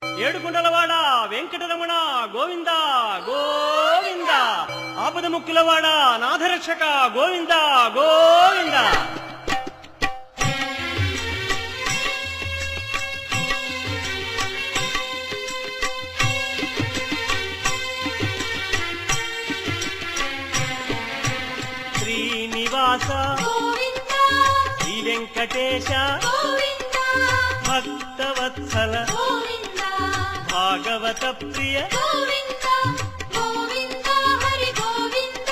ఏడుకొండలవాడ వెంకటరమణ గోవింద గోవింద, ఆపద ముక్కులవాడ నాథరక్షక గోవింద గోవింద. శ్రీనివాస శ్రీ వెంకటేశ భక్తవత్సల భాగవత ప్రియ గోవింద గోవింద హరి గోవింద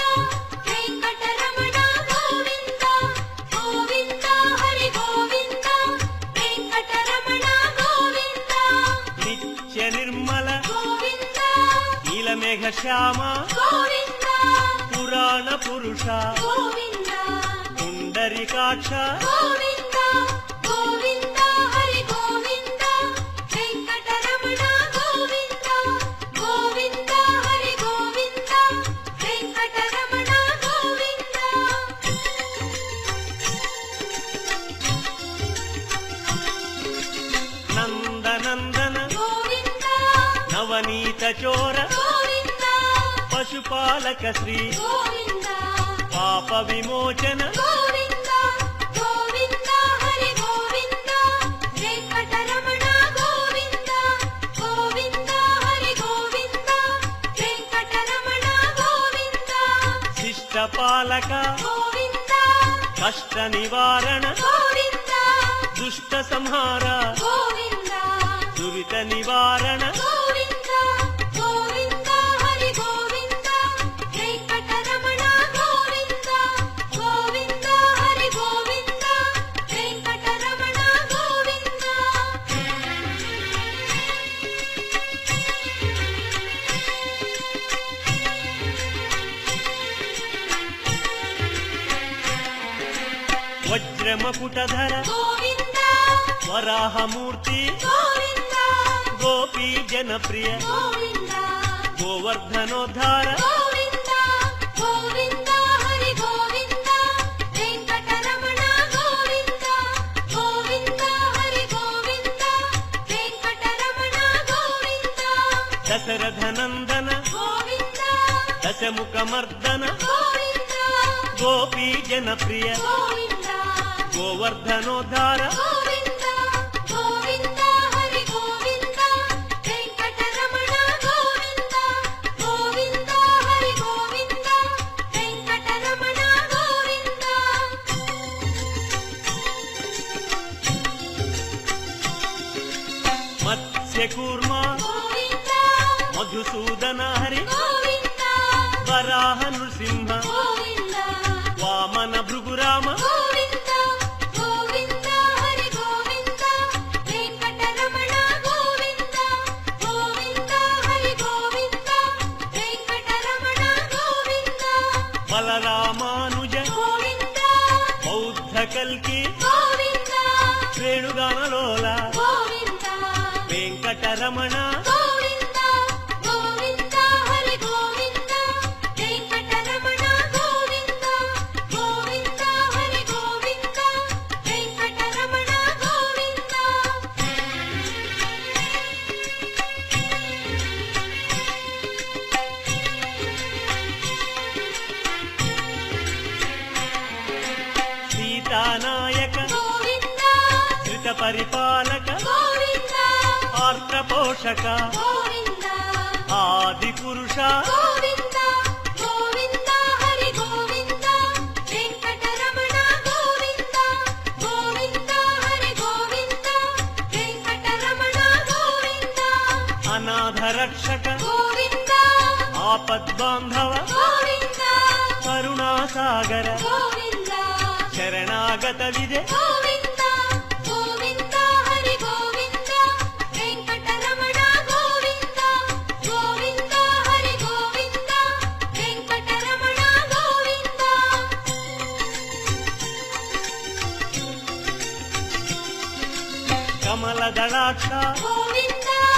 వెంకటరమణ గోవింద గోవింద హరి గోవింద వెంకటరమణ గోవింద నిత్య నిర్మల గోవింద నీలమేఘ శ్యామ గోవింద పురాణ పురుష గోవింద పుండరీకాక్ష గోవింద గోవింద హరి గోవింద వెంకటరమణ గోవింద గోవింద హరి గోవింద వెంకటరమణ గోవింద. నందనందన గోవింద నవనీత చోర గోవింద పశుపాలక శ్రీ గోవింద పాప విమోచన గోవింద గోవింద హరి గోవింద వెంకటరమణ గోవింద గోవింద హరి గోవింద వెంకటరమణ గోవింద శిష్టపాలక గోవింద కష్ట నివారణ గోవింద దుష్ట సంహార గోవింద దురిత నివారణ గోవింద గోవింద హరి గోవింద వెంకటరమణ గోవింద గోవింద హరి గోవింద వెంకటరమణ గోవింద. వజ్రమకుటధర గోవింద వరాహమూర్తి గోవింద గోపీ జనప్రియ గోవింద గోవర్ధనోద్ధార గోవింద గోవింద హరి గోవింద వెంకటరమణ గోవింద గోవింద హరి గోవింద వెంకటరమణ గోవింద దశరథనందన గోవింద దశముఖమర్దన గోవింద గోపీ జనప్రియ గోవింద గోవర్ధనోద్ధార గోవింద గోవింద హరి గోవింద వెంకటరమణ గోవింద గోవింద హరి గోవింద వెంకటరమణ గోవింద. మత్స్యకూర్మ గోవింద మధుసూదన హరి గోవింద వరాహ నృసింహ గోవింద వామన భృగురామ గోవింద గోవింద హరి గోవింద వెంకటరమణ గోవింద గోవింద హరి గోవింద వెంకటరమణ గోవింద బలరామానుజ గోవింద బౌద్ధ కల్కి గోవింద రేణుగానలోల గోవింద వెంకటరమణ గోవింద గోవింద హరి గోవింద వెంకటరమణ గోవింద గోవింద హరి గోవింద వెంకటరమణ గోవింద. సీతానాయక గోవింద ధృత పరిపాలక గోవింద ఆర్త పోషక గోవింద ఆది పురుష గోవింద గోవింద హరి గోవింద వెంకటరమణ గోవింద గోవింద హరి గోవింద వెంకటరమణ గోవింద అనాథ రక్షక గోవింద ఆపద్బాంధవ గోవింద కరుణాసాగర గోవింద శరణాగత విజయ గోవింద గోవింద హరి గోవింద వెంకటరమణ గోవింద గోవింద హరి గోవింద వెంకటరమణ గోవింద. కమల దళాక్ష